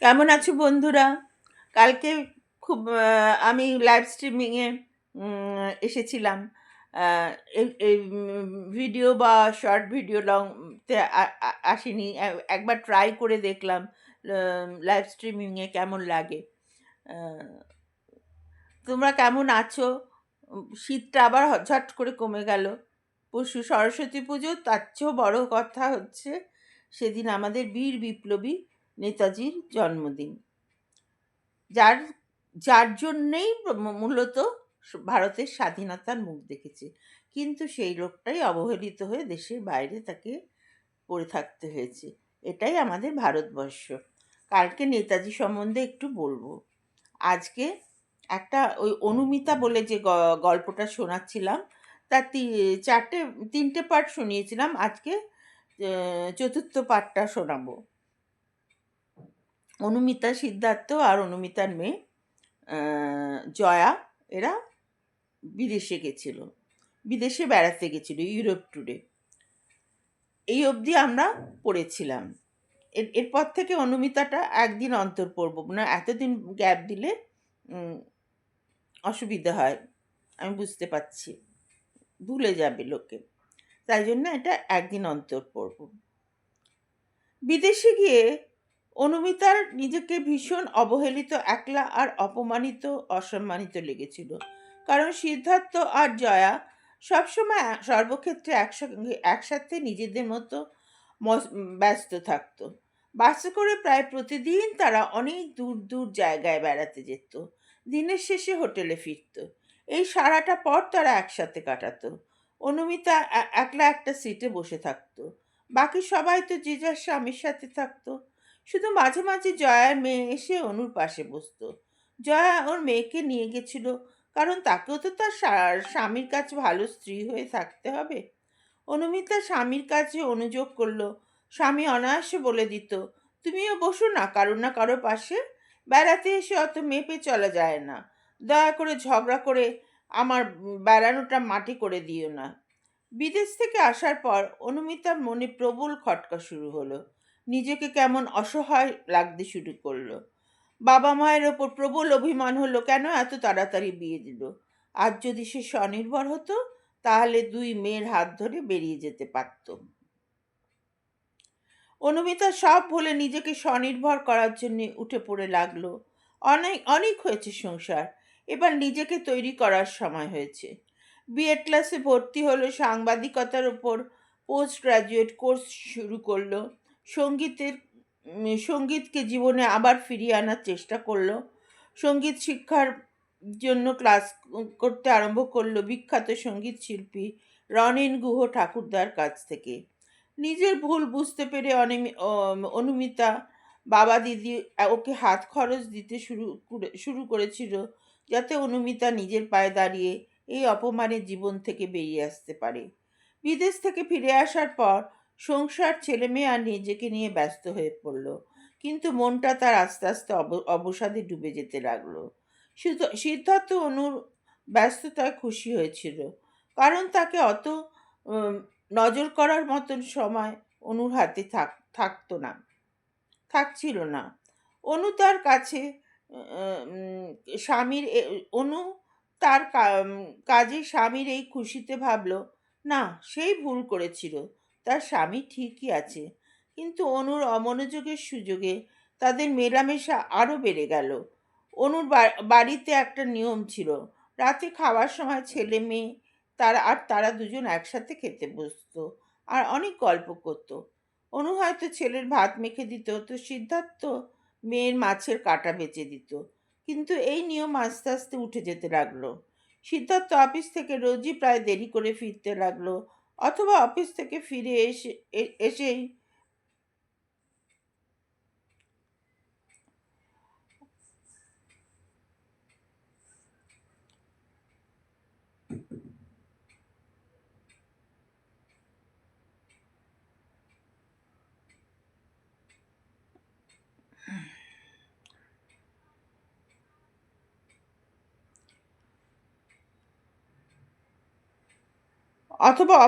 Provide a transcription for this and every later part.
কেমন আছো বন্ধুরা? কালকে খুব আমি লাইভ স্ট্রিমিংয়ে এসেছিলাম। আ এই ভিডিও বা শর্ট ভিডিও লং তে আসিনি। একবার ট্রাই করে দেখলাম লাইভ স্ট্রিমিংয়ে কেমন লাগে। আ তোমরা কেমন আছো? শীতটা আবার ঝট করে কমে গেল। পরশু সরস্বতী পুজো, তার চেয়েও বড় কথা হচ্ছে সেদিন আমাদের বীর বিপ্লবী নেতাজির জন্মদিন। যার যার জন্যেই মূলত ভারতের স্বাধীনতার মুখ দেখেছে। কিন্তু সেই লোকটাই অবহেলিত হয়ে দেশের বাইরে তাকে পড়ে থাকতে হয়েছে। এটাই আমাদের ভারতবর্ষ। কালকে নেতাজি সম্বন্ধে একটু বলবো। আজকে একটা ওই অনুমিতা বলে যে গল্পটা শোনাচ্ছিলাম, তার 3টে পার্ট শুনিয়েছিলাম। আজকে ৪র্থ পার্টটা শোনাবো। অনুমিতা, সিদ্ধার্থ আর অনুমিতার মেয়ে জয়া, এরা বিদেশে গেছিল। বিদেশে বেড়াতে গেছিল, ইউরোপ ট্যুরে। এই অবধি আমরা পড়েছিলাম। এরপর থেকে অনুমিতাটা একদিন অন্তর পড়বো না, এতদিন গ্যাপ দিলে উম, অসুবিধা হয়। আমি বুঝতে পারছি, ভুলে যাবে লোকে। তাই জন্য এটা একদিন অন্তর পড়ব। বিদেশে গিয়ে অনুমিতার নিজেকে ভীষণ অবহেলিত, একলা আর অপমানিত, অসম্মানিত লেগেছিল। কারণ সিদ্ধার্থ আর জয়া সবসময় সর্বক্ষেত্রে একসঙ্গে একসাথে নিজেদের মতো ব্যস্ত থাকতো। বাসে করে প্রায় প্রতিদিন তারা অনেক দূর দূর জায়গায় বেড়াতে যেত। দিনের শেষে হোটেলে ফিরত। এই সারাটা পথ তারা একসাথে কাটাতো। অনুমিতা একলা একটা সিটে বসে থাকতো। বাকি সবাই তো যে যার স্বামীর সাথে থাকতো। শুধু মাঝে মাঝে জয়ার মেয়ে এসে অনুর পাশে বসতো। জয়া ওর মেয়েকে নিয়ে গেছিল, কারণ তাকেও তো তার স্বামীর কাছে ভালো স্ত্রী হয়ে থাকতে হবে। অনুমিতা স্বামীর কাছে অনুযোগ করলো। স্বামী অনায়াসে বলে দিত, তুমিও বসো না কারো না কারো পাশে। বেড়াতে এসে অত মেপে চলা যায় না। দয়া করে ঝগড়া করে আমার বেড়ানোটা মাটি করে দিও না। বিদেশ থেকে আসার পর অনুমিতার মনে প্রবল খটকা শুরু হলো। নিজেকে কেমন অসহায় লাগতে শুরু করলো। বাবা মায়ের ওপর প্রবল অভিমান হলো, কেন এত তাড়াতাড়ি বিয়ে দিল। আজ যদি সে স্বনির্ভর হতো, তাহলে দুই মেয়ের হাত ধরে বেরিয়ে যেতে পারত। অনুমিতা সব ভুলে নিজেকে স্বনির্ভর করার জন্য উঠে পড়ে লাগলো। অনেক অনেক হয়েছে সংসার, এবার নিজেকে তৈরি করার সময় হয়েছে। বিএড ক্লাসে ভর্তি হলো, সাংবাদিকতার উপর পোস্ট গ্রাজুয়েট কোর্স শুরু করলো। সঙ্গীতকে জীবনে আবার ফিরিয়ে আনার চেষ্টা করলো। সঙ্গীত শিক্ষার জন্য ক্লাস করতে আরম্ভ করলো বিখ্যাত সঙ্গীত শিল্পী রনেন গুহ ঠাকুরদার কাছ থেকে। নিজের ভুল বুঝতে পেরে অনুমিতা বাবা দিদি ওকে হাত খরচ দিতে শুরু করেছিল, যাতে অনুমিতা নিজের পায়ে দাঁড়িয়ে এই অপমানের জীবন থেকে বেরিয়ে আসতে পারে। বিদেশ থেকে ফিরে আসার পর সংসার, ছেলেমেয়ে আর নিজেকে নিয়ে ব্যস্ত হয়ে পড়ল। কিন্তু মনটা তার আস্তে আস্তে অবসাদে ডুবে যেতে লাগলো। সিদ্ধার্থ অনুর ব্যস্ততায় খুশি হয়েছিল, কারণ তাকে অত উম, নজর করার মতন সময় অনুর হাতে থাকতো না, থাকছিল না। অনু তার কাছে উম, স্বামীর অনু তার কাজে স্বামীর এই খুশিতে ভাবলো, না, সেই ভুল করেছিল। তার স্বামী ঠিকই আছে। কিন্তু অনুর অমনোযোগের সুযোগে তাদের মেলামেশা আরো বেড়ে গেল। অনুর বাড়িতে একটা নিয়ম ছিল, রাতে খাওয়ার সময় ছেলে মেয়ে তারা দুজন একসাথে খেতে বসতো আর অনেক গল্প করতো। অনু হয়তো ছেলের ভাত মেখে দিত, তো সিদ্ধার্থ মেয়ের মাছের কাঁটা বেচে দিত। কিন্তু এই নিয়ম আস্তে আস্তে উঠে যেতে লাগলো। সিদ্ধার্থ অফিস থেকে রোজই প্রায় দেরি করে ফিরতে লাগলো, অথবা অফিস থেকে ফিরে এসেই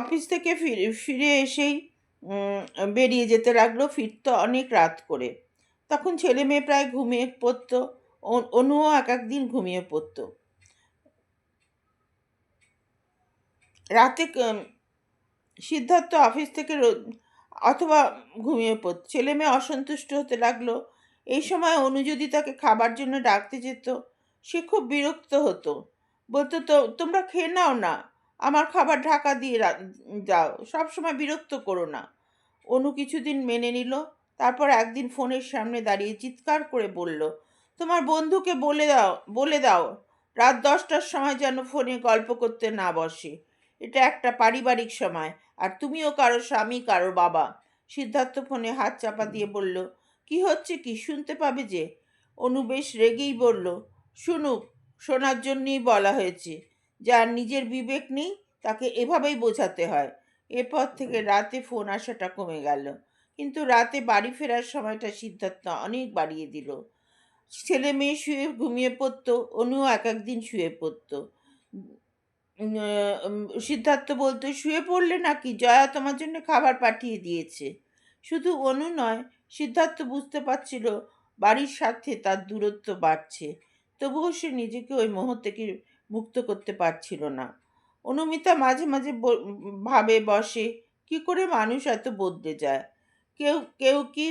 অফিস থেকে ফিরে ফিরে এসেই বেরিয়ে যেতে লাগলো, ফিরতো অনেক রাত করে। তখন ছেলে মেয়ে প্রায় ঘুমিয়ে পড়তো। অনুও এক একদিন ঘুমিয়ে পড়তো। রাতে সিদ্ধার্থ অফিস থেকে অথবা ঘুমিয়ে পড়ত। ছেলে মেয়ে অসন্তুষ্ট হতে লাগলো। এই সময় অনু যদি তাকে খাবার জন্য ডাকতে যেত, সে খুব বিরক্ত হতো। বলতো, তো তোমরা খেয়ে নাও না, আমার খাবার ঢাকা দিয়ে যাও, সব সময় বিরক্ত করো না। অনু কিছুদিন মেনে নিল। তারপর একদিন ফোনের সামনে দাঁড়িয়ে চিৎকার করে বলল, তোমার বন্ধুকে বলে দাও রাত 10টার সময় যেন ফোনে গল্প করতে না বসে। এটা একটা পারিবারিক সময়, আর তুমিও কারো স্বামী, কারো বাবা। সিদ্ধার্থ ফোনে হাত চাপা দিয়ে বলল, কি হচ্ছে, কি শুনতে পাবে যে। অনু বেশ রেগেই বলল, শুনুক, শোনার জন্যই বলা হয়েছে। যার নিজের বিবেক নেই তাকে এভাবেই বোঝাতে হয়। এরপর থেকে রাতে ফোন আসাটা কমে গেল, কিন্তু রাতে বাড়ি ফেরার সময়টা সিদ্ধার্থ অনেক বাড়িয়ে দিল। ছেলে মেয়ে শুয়ে ঘুমিয়ে পড়তো, অনুও এক একদিন শুয়ে পড়তো। সিদ্ধার্থ বলতো, শুয়ে পড়লে নাকি, জয়া তোমার জন্য খাবার পাঠিয়ে দিয়েছে। শুধু অনু নয়, সিদ্ধার্থ বুঝতে পারছিল বাড়ির সাথে তার দূরত্ব বাড়ছে। তবুও সে নিজেকে ওই মোহ থেকে মুক্ত করতে পারছিল না। অনুমিতা মাঝে মাঝে ভাবে বসে, কি করে মানুষ এত বদলে যায়। কেউ কেউ কি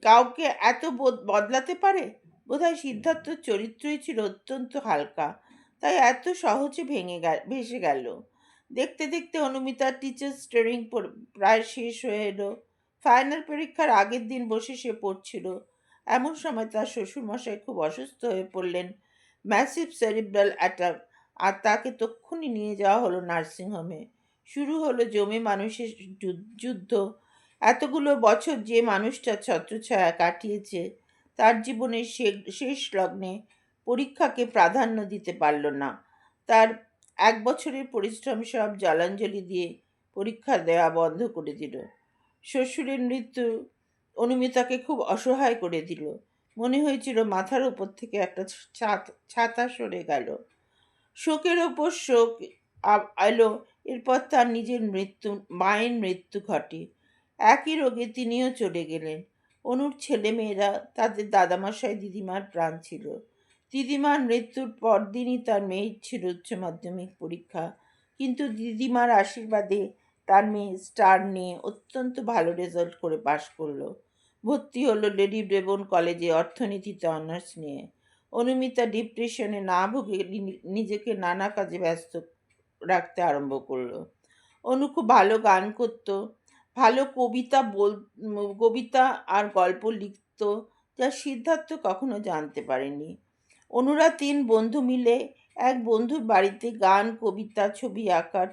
কাউকে এত বদলাতে পারে? বোধহয় সিদ্ধার্থর চরিত্রই ছিল অত্যন্ত হালকা, তাই এত সহজে ভেসে গেল। দেখতে দেখতে অনুমিতার টিচার্স ট্রেনিং প্রায় শেষ হয়ে এলো। ফাইনাল পরীক্ষার আগের দিন বসে সে পড়ছিল। এমন সময় তার শ্বশুরমশাই খুব অসুস্থ হয়ে পড়লেন, ম্যাসিভ সেরিব্রাল অ্যাটাক, আর তাকে তক্ষুনি নিয়ে যাওয়া হলো নার্সিংহোমে। শুরু হলো জমে মানুষের যুদ্ধ। এতগুলো বছর যে মানুষটা ছত্রছায়া কাটিয়েছে, তার জীবনের শেষ লগ্নে পরীক্ষাকে প্রাধান্য দিতে পারল না। তার 1 বছরের পরিশ্রম সব জলাঞ্জলি দিয়ে পরীক্ষা দেওয়া বন্ধ করে দিল। শ্বশুরের মৃত্যু অনুমিতাকে খুব অসহায় করে দিল। মনে হয়েছিল মাথার উপর থেকে একটা ছাতা সরে গেল। শোকের ওপর শোক এলো। এরপর তার নিজের মায়ের মৃত্যু ঘটে। একই রোগে তিনিও চলে গেলেন। অনুর ছেলেমেয়েরা তাদের দাদামশাই দিদিমার প্রাণ ছিল। দিদিমার মৃত্যুর পরদিনই তার মেয়ের ছিল উচ্চ মাধ্যমিক পরীক্ষা, কিন্তু দিদিমার আশীর্বাদে তার মেয়ে স্টার নিয়ে অত্যন্ত ভালো রেজাল্ট করে পাশ করলো। ভর্তি হলো লেডি ব্রেবোন কলেজে অর্থনীতিতে অনার্স নিয়ে। অনুমিতা ডিপ্রেশনে না ভুগে নিজেকে নানা কাজে ব্যস্ত রাখতে আরম্ভ করলো। অনু খুব ভালো গান করতো, ভালো কবিতা আর গল্প লিখত, যা সিদ্ধার্থ কখনো জানতে পারেনি। অনুরা 3 বন্ধু মিলে এক বন্ধুর বাড়িতে গান, কবিতা, ছবি আঁকার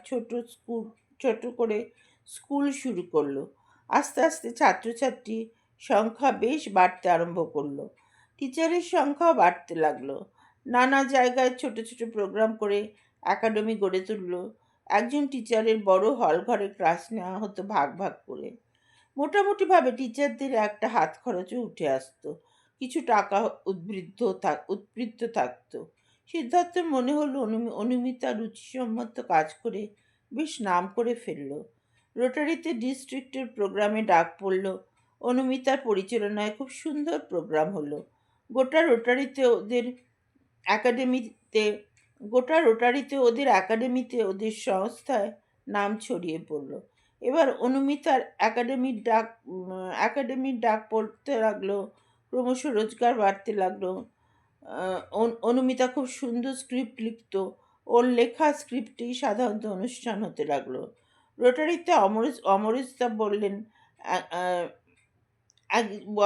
ছোট করে স্কুল শুরু করলো। আস্তে আস্তে ছাত্রছাত্রী সংখ্যা বেশ বাড়তে আরম্ভ করলো। টিচারের সংখ্যাও বাড়তে লাগলো। নানা জায়গায় ছোট ছোট প্রোগ্রাম করে একাডেমি গড়ে তুললো। একজন টিচারের বড় হল ঘরে ক্লাস নেওয়া হতো ভাগ ভাগ করে। মোটামুটিভাবে টিচারদের একটা হাত খরচও উঠে আসতো। কিছু টাকা উদ্বৃত্ত থাকতো। সিদ্ধার্থের মনে হলো অনুমিতা রুচিসম্মত কাজ করে বেশ নাম করে ফেললো। রোটারিতে ডিস্ট্রিক্টের প্রোগ্রামে ডাক পড়ল। অনুমিতার পরিচালনায় খুব সুন্দর প্রোগ্রাম হলো। গোটা রোটারিতে ওদের একাডেমিতে ওদের সংস্থায় নাম ছড়িয়ে পড়ল। এবার অনুমিতার একাডেমির ডাক পড়তে লাগলো। ক্রমশ রোজগার বাড়তে লাগলো। অনুমিতা খুব সুন্দর স্ক্রিপ্ট লিখতো। ওর লেখা স্ক্রিপ্টেই সাধারণত অনুষ্ঠান হতে লাগলো। রোটারিতে অমরেশদা বললেন,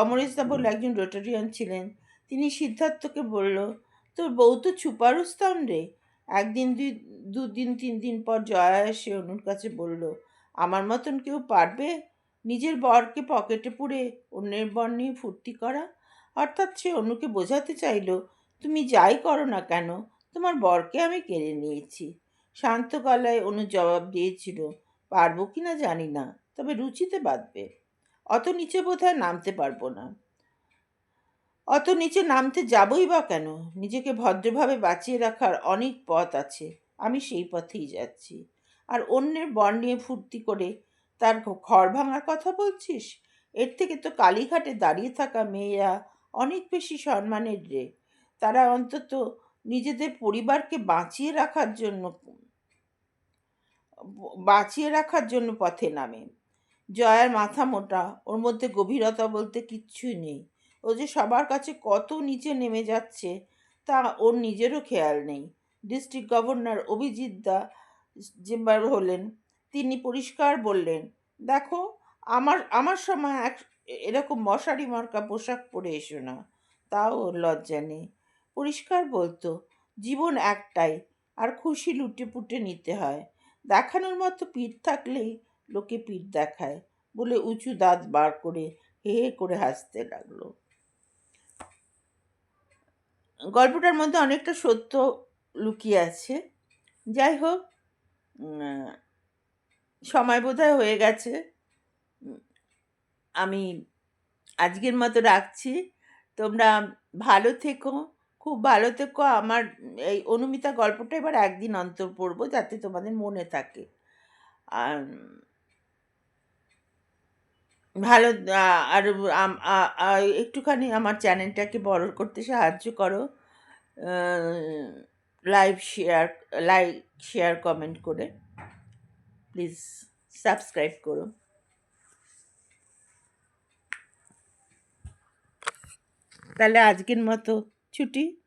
অমরেশদা বলে একজন রোটারিয়ান ছিলেন। তিনি সিদ্ধার্থকে বলল, তোর বউ তো ছুপারুস্তান রে। একদিন 2 দিন 3 দিন পর জয়া এসে অনুর কাছে বলল, আমার মতন কেউ পারবে নিজের বরকে পকেটে পুরে অন্যের বর নিয়ে ফুর্তি করা? অর্থাৎ সে অনুকে বোঝাতে চাইল, তুমি যাই করো না কেন, তোমার বরকে আমি কেড়ে নিয়েছি। শান্ত গলায় অনু জবাব দিয়েছিল, পারবো কিনা জানি না, তবে রুচিতে বাঁধবে। অত নিচে বোধহয় নামতে পারবো না। অত নিচে নামতে যাবই বা কেন? নিজেকে ভদ্রভাবে বাঁচিয়ে রাখার অনেক পথ আছে, আমি সেই পথেই যাচ্ছি। আর অন্যের বর নিয়ে ফুর্তি করে তার ঘর ভাঙার কথা বলছিস? এর থেকে তো কালীঘাটে দাঁড়িয়ে থাকা মেয়েরা অনেক বেশি সম্মানের রে। তারা অন্তত নিজেদের পরিবারকে বাঁচিয়ে রাখার জন্য পথে নামে। জয়ার মাথা মোটা, ওর মধ্যে গভীরতা বলতে কিচ্ছুই নেই। ও যে সবার কাছে কত নিচে নেমে যাচ্ছে তা ওর নিজেরও খেয়াল নেই। ডিস্ট্রিক্ট গভর্নর অভিজিৎ দা যেবার হলেন, তিনি পরিষ্কার বললেন, দেখো, আমার আমার সময় এরকম মশারি মার্কা পোশাক পরে এসো না। তাও ওর লজ্জা নেই। পরিষ্কার বলতো, জীবন একটাই, আর খুশি লুটে পুটে নিতে হয়। দেখানোর মতো পিঠ থাকলেই লোকে পিঠ দেখায় বলে উঁচু দাঁত বার করে হে হে করে হাসতে লাগলো। গল্পটার মধ্যে অনেকটা সত্য লুকিয়ে আছে। যাই হোক, উম, সময় বোধহয় হয়ে গেছে। উম, আমি আজকের মতো রাখছি। তোমরা ভালো থেকো, খুব ভালো থেকো। আমার এই অনুমিতা গল্পটা এবার একদিন অন্তর পড়বো, যাতে তোমাদের মনে থাকে। আর ভালো আর একটুখানি আমার চ্যানেলটাকে বড় করতে সাহায্য করো। Live share like share comment করে প্লিজ সাবস্ক্রাইব করো। তাহলে আজকের মতো ছুটি।